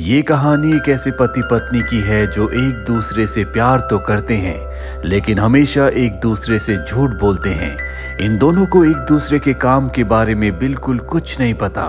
ये कहानी एक ऐसे पति पत्नी की है जो एक दूसरे से प्यार तो करते हैं लेकिन हमेशा एक दूसरे से झूठ बोलते हैं। इन दोनों को एक दूसरे के काम के बारे में बिल्कुल कुछ नहीं पता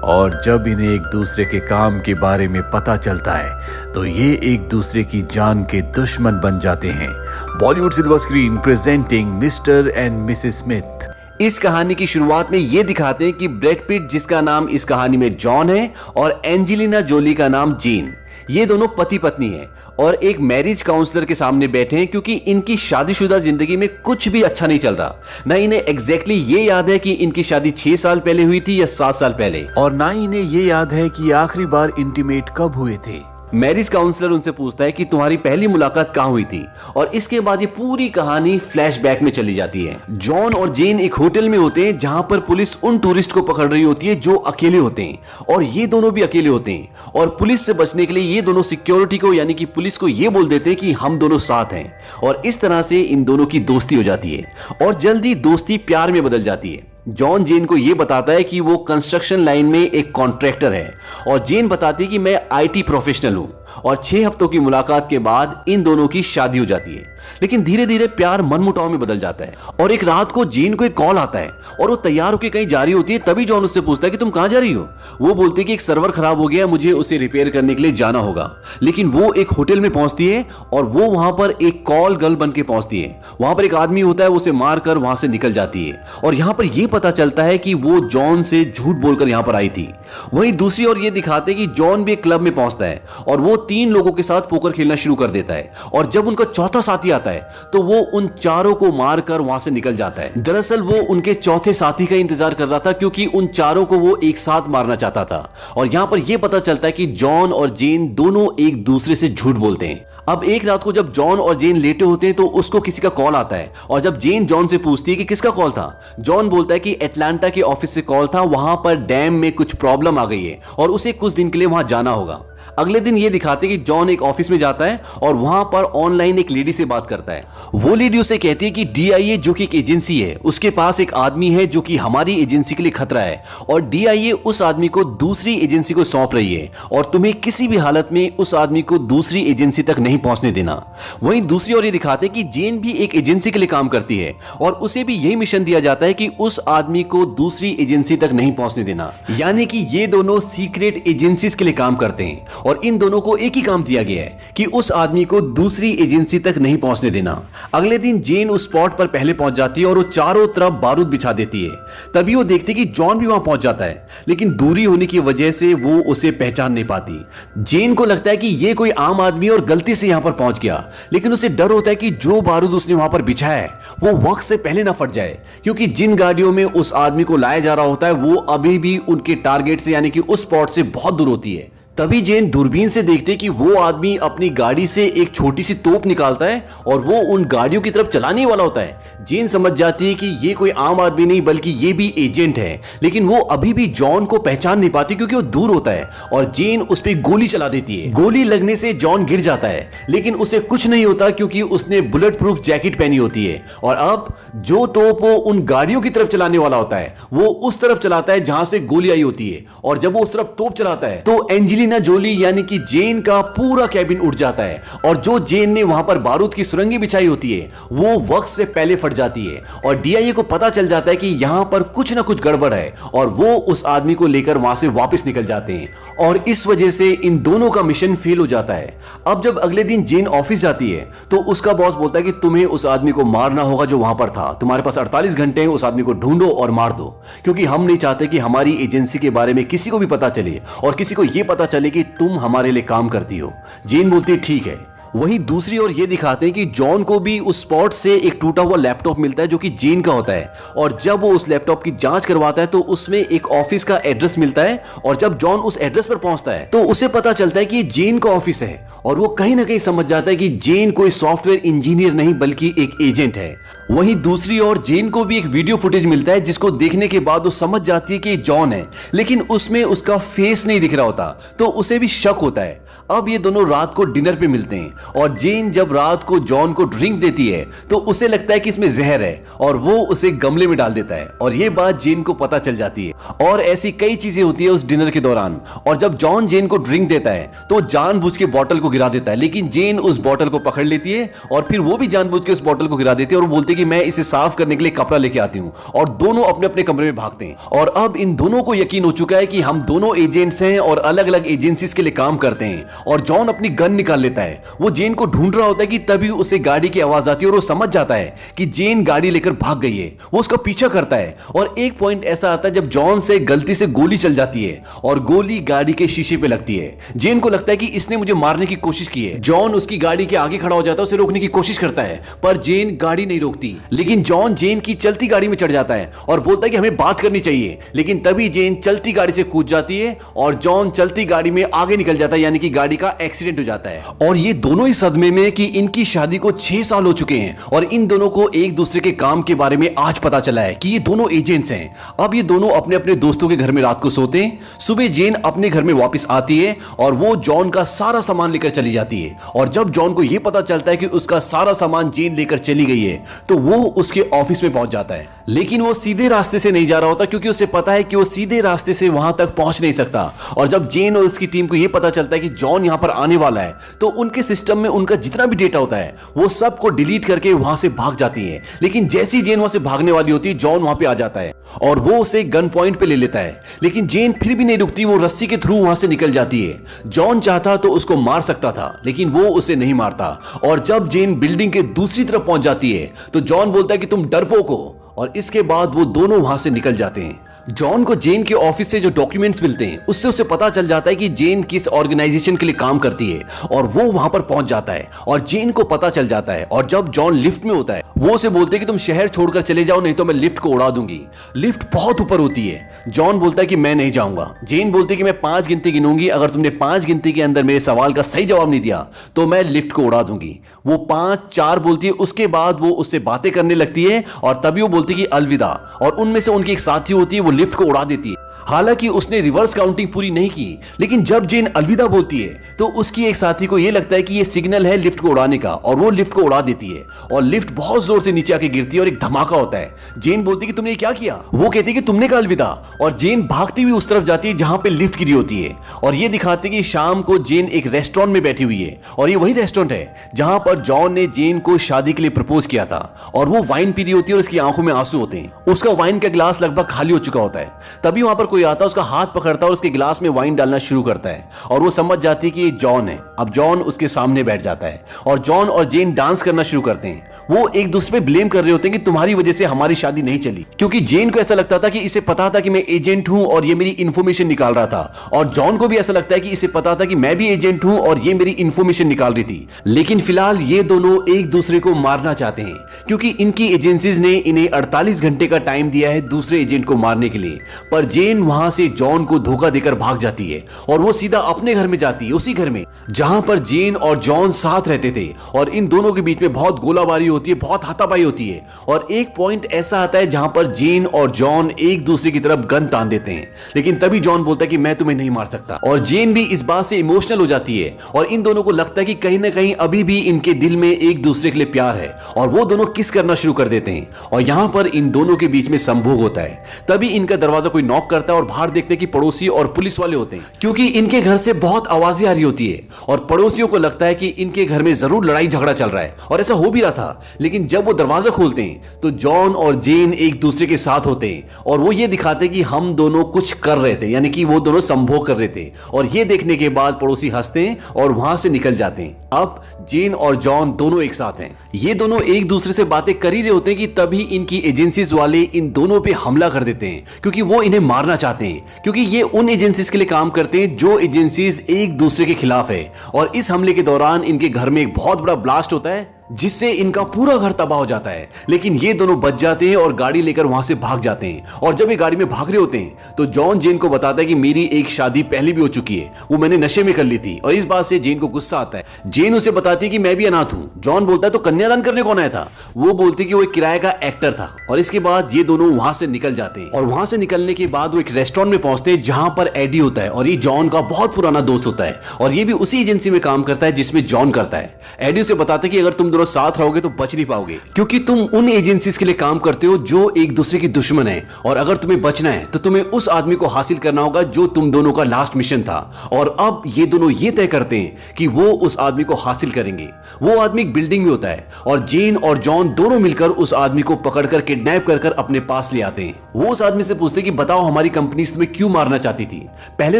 और जब इन्हें एक दूसरे के काम के बारे में पता चलता है तो ये एक दूसरे की जान के दुश्मन बन जाते हैं। Bollywood silver screen presenting mister and Mrs Smith. इस कहानी की शुरुआत में ये दिखाते हैं कि ब्रैड पिट, जिसका नाम इस कहानी में जॉन है, और एंजेलिना जोली का नाम जीन, ये दोनों पति पत्नी हैं और एक मैरिज काउंसलर के सामने बैठे हैं क्योंकि इनकी शादीशुदा जिंदगी में कुछ भी अच्छा नहीं चल रहा। ना इन्हें एग्जैक्टली ये याद है कि इनकी शादी 6 साल पहले हुई थी या 7 साल पहले, और ना इन्हें ये याद है कि आखिरी बार इंटीमेट कब हुए थे। मैरिज काउंसलर उनसे पूछता है कि तुम्हारी पहली मुलाकात कहाँ हुई थी, और इसके बाद ये पूरी कहानी फ्लैशबैक में चली जाती है। जॉन और जेन एक होटल में होते हैं जहां पर पुलिस उन टूरिस्ट को पकड़ रही होती है जो अकेले होते हैं, और ये दोनों भी अकेले होते हैं। और पुलिस से बचने के लिए ये दोनों सिक्योरिटी को यानी कि पुलिस को ये बोल देते हैं कि हम दोनों साथ हैं, और इस तरह से इन दोनों की दोस्ती हो जाती है और जल्दी दोस्ती प्यार में बदल जाती है। जॉन जेन को यह बताता है कि वो कंस्ट्रक्शन लाइन में एक कॉन्ट्रैक्टर है और जेन बताती है कि मैं आईटी प्रोफेशनल हूं, और 6 हफ्तों की मुलाकात के बाद इन दोनों की शादी हो जाती है। लेकिन धीरे धीरे प्यार मनमुटाव में बदल जाता है और एक रात को जेन को एक कॉल आता है और वो तैयार होकर कहीं जा रही होती है। तभी जॉन उससे पूछता है कि तुम कहां जा रही हो। वो बोलती है कि एक सर्वर खराब हो गया, मुझे उसे रिपेयर करने के लिए जाना होगा। लेकिन वो एक होटल में पहुंचती है और वो वहां पर एक कॉल गर्ल बन के पहुंचती है। वहां पर एक आदमी होता है, उसे मारकर वहां से निकल जाती है और यहां पर यह पता चलता है कि वो जॉन से झूठ बोलकर यहां पर आई थी। वहीं दूसरी ओर ये दिखाते हैं कि जॉन भी एक क्लब में पहुंचता है और वो 3 लोगों के साथ पोकर खेलना शुरू कर देता है, और जब उनका चौथा साथी आता है तो वो उन चारों को मारकर वहां से निकल जाता है। दरअसल वो उनके चौथे साथी का इंतजार कर रहा था क्योंकि उन चारों को वो एक साथ मारना चाहता था। और यहां पर यह पता चलता है कि जॉन और जेन दोनों एक दूसरे से झूठ बोलते हैं। अब एक रात को जब जॉन और जेन लेटे होते हैं तो उसको किसी का कॉल आता है, और जब जेन जॉन से पूछती है कि किसका कॉल था, जॉन बोलता है कि एटलांटा के ऑफिस से कॉल था, वहां पर डैम में कुछ प्रॉब्लम आ गई है और उसे कुछ दिन के लिए वहां जाना होगा। अगले दिन ये दिखाते कि जॉन एक ऑफिस में जाता है और वहां पर ऑनलाइन एक लेडी से बात करता है। वो लेडी उसे कहती है कि DIA जो कि एक एजेंसी है, उसके पास एक आदमी है जो कि हमारी एजेंसी के लिए खतरा है, और DIA उस आदमी को दूसरी एजेंसी को सौंप रही है और तुम्हें किसी भी हालत में उस आदमी को दूसरी एजेंसी तक नहीं पहुंचने देना। वहीं दूसरी ओर ये दिखाते कि जेन भी एक एजेंसी के लिए काम करती है और उसे भी यही मिशन दिया जाता है कि उस आदमी को दूसरी एजेंसी तक नहीं पहुंचने देना। यानी कि ये दोनों सीक्रेट एजेंसीज के लिए काम करते हैं और इन दोनों को एक ही काम दिया गया है कि उस आदमी को दूसरी एजेंसी तक नहीं पहुंचने देना। अगले दिन जेन उस स्पॉट पर पहले पहुंच जाती है और वो चारों तरफ बारूद बिछा देती है। तभी वो देखती कि जॉन भी वहां पहुंच जाता है, लेकिन दूरी होने की वजह से वो उसे पहचान नहीं पाती। जेन को लगता है कि ये कोई आम आदमी और गलती से यहां पर पहुंच गया, लेकिन उसे डर होता है कि जो बारूद उसने वहां पर बिछाया है वो वक्त से पहले ना फट जाए, क्योंकि जिन गाड़ियों में उस आदमी को लाया जा रहा होता है वो अभी भी उनके टारगेट से यानी कि उस स्पॉट से बहुत दूर होती है। तभी जेन दूरबीन से देखते कि वो आदमी अपनी गाड़ी से एक छोटी सी तोप निकालता है और वो उन गाड़ियों की तरफ चलाने वाला होता है। जेन समझ जाती है कि ये कोई आम आदमी नहीं बल्कि ये भी एजेंट है, लेकिन वो अभी भी जॉन को पहचान नहीं पाती क्योंकि वो दूर होता है, और जेन उस पर गोली चला देती है। गोली लगने से जॉन गिर जाता है, लेकिन उसे कुछ नहीं होता क्योंकि उसने बुलेट प्रूफ जैकेट पहनी होती है। और अब जो तोप वो उन गाड़ियों की तरफ चलाने वाला होता है वो उस तरफ चलाता है जहां से गोली आई होती है, और जब वो उस तरफ तोप चलाता है तो एंजेलिना जोली यानी कि जेन का पूरा कैबिन उड़ जाता है, और जो जेन ने वहां पर बारूद की सुरंगी बिछाई होती है वो वक्त से पहले फट जाती है, और DIA को पता चल जाता है कि यहां पर कुछ ना कुछ गड़बड़ है, और वो उस आदमी को लेकर वहां से वापस निकल जाते हैं, और इस वजह से इन दोनों का मिशन फेल हो जाता है। अब जब अगले दिन जेन ऑफिस जाती है तो उसका बॉस बोलता है कि तुम्हें उस आदमी को मारना होगा जो वहां पर था, तुम्हारे पास 48 घंटे हैं, उस आदमी को ढूंढो और मार दो, क्योंकि हम नहीं चाहते कि हमारी एजेंसी के बारे में किसी को भी पता चले और किसी को यह पता चले कि तुम हमारे लिए काम करती हो। जेन बोलती है ठीक है। वहीं दूसरी ओर ये दिखाते हैं कि जॉन को भी उस स्पॉट से एक टूटा हुआ लैपटॉप मिलता है जो कि जेन का होता है, और जब वो उस लैपटॉप की जांच करवाता है तो उसमें एक ऑफिस का एड्रेस मिलता है, और जब जॉन उस एड्रेस पर पहुंचता है तो उसे पता चलता है कि ये जेन का ऑफिस है, और वो कहीं ना कहीं समझ जाता है कि जेन कोई सॉफ्टवेयर इंजीनियर नहीं बल्कि एक एजेंट है। वहीं दूसरी ओर जेन को भी एक वीडियो फुटेज मिलता है जिसको देखने के बाद वो समझ जाती है कि जॉन है, लेकिन उसमें उसका फेस नहीं दिख रहा होता, तो उसे भी शक होता है। अब ये दोनों रात को डिनर पे मिलते हैं और जेन जब रात को जॉन को ड्रिंक देती है तो उसे लगता है कि इसमें जहर है और वो उसे गमले में डाल देता है और ये बात जेन को पता चल जाती है। और ऐसी कई चीजें होती है उस डिनर के दौरान। और जब जॉन जेन को ड्रिंक देता है तो जानबूझ के बॉटल को गिरा देता है, लेकिन जेन उस बॉटल को पकड़ लेती है और फिर वो भी जानबूझ के उस बॉटल को गिरा देती है और वो बोलती है कि मैं इसे साफ करने के लिए कपड़ा लेके आती हूँ। और दोनों अपने अपने कमरे में भागते हैं और अब इन दोनों को यकीन हो चुका है कि हम दोनों एजेंट्स हैं और अलग अलग एजेंसीज के लिए काम करते हैं। और जॉन अपनी गन निकाल लेता है। वो जेन को ढूंढ रहा होता है कि तभी उसे गाड़ी की आवाज आती है और वो समझ जाता है कि जेन गाड़ी लेकर भाग गई है। वो उसका पीछा करता है और एक पॉइंट ऐसा आता है जब जॉन से गलती से गोली चल जाती है और गोली गाड़ी के शीशे पे लगती है। जेन को लगता है कि इसने मुझे मारने की कोशिश की है। जॉन उसकी गाड़ी के आगे खड़ा हो जाता है, उसे रोकने की कोशिश करता है पर जेन गाड़ी नहीं रोकती। लेकिन जॉन जेन की चलती गाड़ी में चढ़ जाता है और बोलता है कि हमें बात करनी चाहिए। लेकिन तभी जेन चलती गाड़ी से कूद जाती है और जॉन चलती गाड़ी में आगे निकल जाता है, यानी कि गाड़ी का एक्सीडेंट हो जाता है। और ये दोनों ही सदमे में कि इनकी शादी को 6 साल हो चुके हैं और इन दोनों को एक दूसरे के काम के बारे में आज पता चला है कि ये दोनों एजेंट्स हैं। अब ये दोनों अपने अपने दोस्तों के घर में रात को सोते हैं। सुबह जेन अपने घर में वापस आती है और वो जॉन का सारा सामान लेकर चली जाती है। और जब जॉन को यह पता चलता है कि उसका सारा सामान जेन लेकर चली गई है तो वो उसके ऑफिस में पहुंच जाता है। लेकिन वो सीधे रास्ते से नहीं जा रहा होता क्योंकि उसे पता है कि वो सीधे रास्ते से वहां तक पहुंच नहीं सकता। और जब जेन और उसकी टीम को यह पता चलता है कि जॉन यहां पर आने वाला है तो उनके सिस्टम में उनका जितना भी डेटा होता है वो सब को डिलीट करके वहां से भाग जाती है। लेकिन जैसी जेन वहां से भागने वाली होती है जॉन वहां पे आ जाता है और वो उसे गन पॉइंट पे ले लेता है। लेकिन जेन फिर भी नहीं रुकती, वो रस्सी के थ्रू वहां से निकल जाती है। जॉन चाहता तो उसको मार सकता था लेकिन वो उसे नहीं मारता। और जब जेन बिल्डिंग के दूसरी तरफ पहुंच जाती है तो जॉन बोलता है कि तुम डरपोक हो और इसके बाद वो दोनों वहां से निकल जाते हैं। जॉन को जेन के ऑफिस से जो डॉक्यूमेंट्स मिलते हैं उससे उसे पता चल जाता है कि जेन किस ऑर्गेनाइजेशन के लिए काम करती है और वो वहां पर पहुंच जाता है और जेन को पता चल जाता है। और जब जॉन लिफ्ट में होता है वो उसे बोलते हैं कि तुम शहर छोड़कर चले जाओ नहीं तो मैं लिफ्ट को उड़ा दूंगी। लिफ्ट बहुत ऊपर होती है। जॉन बोलता है कि मैं नहीं जाऊंगा। जेन बोलती है कि मैं 5 गिनती गिनूंगी, अगर तुमने 5 गिनती के अंदर मेरे सवाल का सही जवाब नहीं दिया तो मैं लिफ्ट को उड़ा दूंगी। वो 5 4 बोलती है। उसके बाद वो उससे बातें करने लगती है और तभी वो बोलती है कि अलविदा। और उनमें से उनकी एक साथी होती है, वो लिफ्ट को उड़ा देती है। हालांकि उसने रिवर्स काउंटिंग पूरी नहीं की, लेकिन जब जेन अलविदा बोलती है तो उसकी एक साथी को यह लगता है कि यह सिग्नल है लिफ्ट को उड़ाने का और वो लिफ्ट को उड़ा देती है और लिफ्ट बहुत जोर से नीचे आके गिरती है और एक धमाका होता है। जेन बोलती है कि तुमने क्या किया? वो कहती है कि तुमने कहा अलविदा और जेन भागती हुई उस तरफ जाती है जहां पे लिफ्ट गिरी होती है। और ये दिखाते हैं कि शाम को जेन एक रेस्टोरेंट में बैठी हुई है और ये वही रेस्टोरेंट है जहां पर जॉन ने जेन को शादी के लिए प्रपोज किया था। और वो वाइन पी रही होती है और उसकी आंखों में आंसू होते हैं। उसका वाइन का गिलास लगभग खाली हो चुका होता है। तभी वहां पर कोई आता है, उसका हाथ पकड़ता है और उसके गिलास में वाइन डालना शुरू करता है और वो समझ जाती है कि ये जॉन है। अब जॉन उसके सामने बैठ जाता है और जॉन और जेन डांस करना शुरू करते हैं। वो एक दूसरे पे ब्लेम कर रहे होते हैं कि तुम्हारी वजह से हमारी शादी नहीं चली, क्योंकि जेन को ऐसा लगता था कि इसे पता था कि मैं एजेंट हूं और ये मेरी इंफॉर्मेशन निकाल रहा था। और जॉन को भी ऐसा लगता है कि इसे पता था कि मैं भी एजेंट हूं और ये मेरी इंफॉर्मेशन निकाल रही थी। लेकिन फिलहाल ये दोनों एक दूसरे को मारना चाहते हैं क्योंकि इनकी एजेंसीज ने इन्हें 48 घंटे का टाइम दिया है दूसरे एजेंट को मारने के लिए। पर जेन वहां से जॉन को धोखा देकर भाग जाती है और वो सीधा अपने घर में जाती है, उसी घर में जहां पर जेन और जॉन साथ रहते थे। और इन दोनों के बीच में बहुत गोलाबारी होती है, बहुत हाथापाई होती है। और एक पॉइंट ऐसा आता है जहां पर जेन और जॉन एक दूसरे की तरफ गन तान देते हैं। लेकिन तभी जॉन बोलता है कि मैं तुम्हें नहीं मार सकता और जेन भी इस बात से इमोशनल हो जाती है और इन दोनों को लगता है कि कहीं ना कहीं अभी भी इनके दिल में एक दूसरे के लिए प्यार है और वो दोनों किस करना शुरू कर देते हैं। और यहां पर इन दोनों के बीच में संभोग होता है। तभी इनका दरवाजा कोई नॉक करता है और बाहर देखते हैं कि पड़ोसी और पुलिस वाले होते हैं, क्योंकि इनके घर से बहुत आवाजें आ रही होती है और पड़ोसियों को लगता है कि इनके घर में जरूर लड़ाई झगड़ा चल रहा है। और ऐसा हो भी रहा था। लेकिन जब वो दरवाजा खोलते हैं तो जॉन और जेन एक दूसरे के साथ होते हैं और वो ये दिखाते हैं कि हम दोनों कुछ कर रहे थे, यानी कि वो दोनों संभोग कर रहे थे। और ये देखने के बाद पड़ोसी हंसते हैं और वहां से निकल जाते हैं। अब जेन और जॉन दोनों एक साथ हैं। ये दोनों एक दूसरे से बातें कर ही रहे होते हैं कि तभी इनकी एजेंसीज वाले इन दोनों पे हमला कर देते हैं, क्योंकि वो इन्हें मारना चाहते हैं, क्योंकि ये उन एजेंसीज के लिए काम करते हैं जो एजेंसीज एक दूसरे के खिलाफ है। और इस हमले के दौरान इनके घर में एक बहुत बड़ा ब्लास्ट होता है जिससे इनका पूरा घर तबाह हो जाता है। लेकिन ये दोनों बच जाते हैं और गाड़ी लेकर वहां से भाग जाते हैं। और जब ये गाड़ी में भाग रहे होते हैं तो जॉन जेन को बताता है कि मेरी एक शादी पहले भी हो चुकी है, वो मैंने नशे में कर ली थी। और इस बात से जेन को गुस्सा आता है। जेन उसे बताती है कि मैं भी अनाथ हूं। जॉन बोलता है तो कन्यादान करने कौन आया था? वो बोलती कि वो एक किराए का एक्टर था। और इसके बाद ये दोनों वहां से निकल जाते हैं। और वहां से निकलने के बाद वो एक रेस्टोरेंट में पहुंचते हैं जहां पर एडी होता है और ये जॉन का बहुत पुराना दोस्त होता है और ये भी उसी एजेंसी में काम करता है जिसमें जॉन करता है। एडी उसे बताता है कि अगर तुम दोनों साथ रहोगे तो बच नहीं पाओगे, क्योंकि तुम उन एजेंसीज के लिए काम करते हो जो एक दूसरे की दुश्मन है। और अगर तुम्हें बचना है तो तुम्हें उस आदमी को हासिल करना होगा जो तुम दोनों का लास्ट मिशन था। और अब ये दोनों ये तय करते हैं कि वो उस आदमी को हासिल करेंगे। वो आदमी एक बिल्डिंग में होता है और जेन और जॉन दोनों मिलकर उस आदमी को पकड़कर किडनैप कर अपने पास ले आते हैं। वो उस आदमी से पूछते कि बताओ हमारी कंपनी तुम्हें क्यों मारना चाहती थी। पहले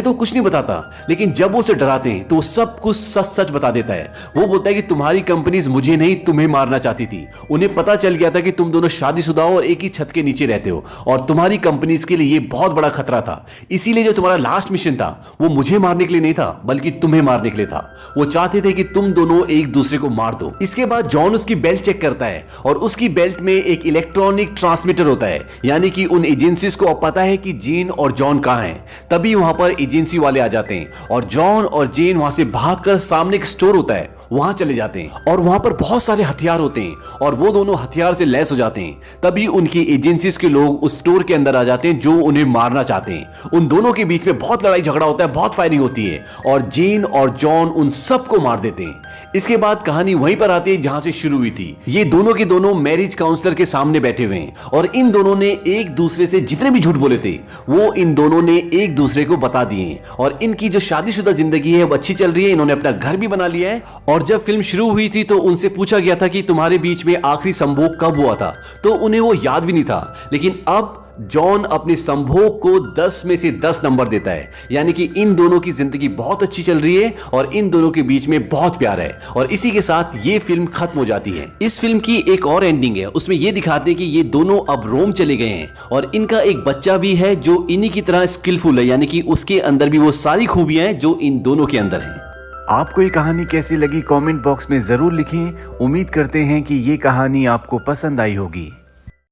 तो कुछ नहीं बताता, लेकिन जब वो उसे डराते हैं तो वो सब कुछ सच सच बता देता है। वो बोलता है कि तुम्हारी कंपनीज मुझे नहीं तुम्हें मारना चाहती थी। उन्हें पता चल गया था कि तुम दोनों शादीशुदा हो और एक ही छत के नीचे रहते हो और तुम्हारी कंपनीज के लिए ये बहुत बड़ा खतरा था। इसीलिए जो तुम्हारा लास्ट मिशन था वो मुझे मारने के लिए नहीं था बल्कि तुम्हें मारने के लिए था। वो चाहते थे कि तुम दोनों एक दूसरे को मार दो। इसके बाद जॉन उसकी बेल्ट चेक करता है और उसकी बेल्ट में एक इलेक्ट्रॉनिक ट्रांसमीटर होता है, यानी कि उन एजेंसीज को अब पता है कि जेन और जॉन कहां हैं। तभी वहां पर एजेंसी वाले आ जाते हैं और जॉन और जेन वहां से भागकर सामने एक स्टोर होता है वहां चले जाते हैं और वहां पर बहुत सारे हथियार होते हैं और वो दोनों हथियार से लैस हो जाते हैं। तभी उनकी एजेंसीज के लोग उस स्टोर के अंदर आ जाते हैं जो उन्हें मारना चाहते हैं। उन दोनों के बीच में बहुत लड़ाई झगड़ा होता है, बहुत फायरिंग होती है और जेन और जॉन उन सबको मार देते हैं। इसके बाद कहानी वहीं पर आती है जहां से शुरू हुई थी। ये दोनों के दोनों मैरिज काउंसलर के सामने बैठे हुए हैं और इन दोनों ने एक दूसरे से जितने भी झूठ बोले थे वो इन दोनों ने एक दूसरे को बता दिए और इनकी जो शादीशुदा जिंदगी है वो अच्छी चल रही है। इन्होंने अपना घर भी बना लिया है। और जब फिल्म शुरू हुई थी तो उनसे पूछा गया था कि तुम्हारे बीच में आखिरी संभोग कब हुआ था, तो उन्हें वो याद भी नहीं था। लेकिन अब जॉन अपने संभोग को 10 में से 10 नंबर देता है, यानी कि इन दोनों की जिंदगी बहुत अच्छी चल रही है और इन दोनों के बीच में बहुत प्यार है। और इसी के साथ ये फिल्म खत्म हो जाती है। इस फिल्म की एक और एंडिंग है, उसमें ये दिखाते हैं कि ये दोनों अब रोम चले गए हैं और इनका एक बच्चा भी है जो इन्हीं की तरह स्किलफुल है, यानी कि उसके अंदर भी वो सारी खूबियां हैं जो इन दोनों के अंदर हैं। आपको ये कहानी कैसी लगी कमेंट बॉक्स में जरूर लिखें। उम्मीद करते हैं कि ये कहानी आपको पसंद आई होगी।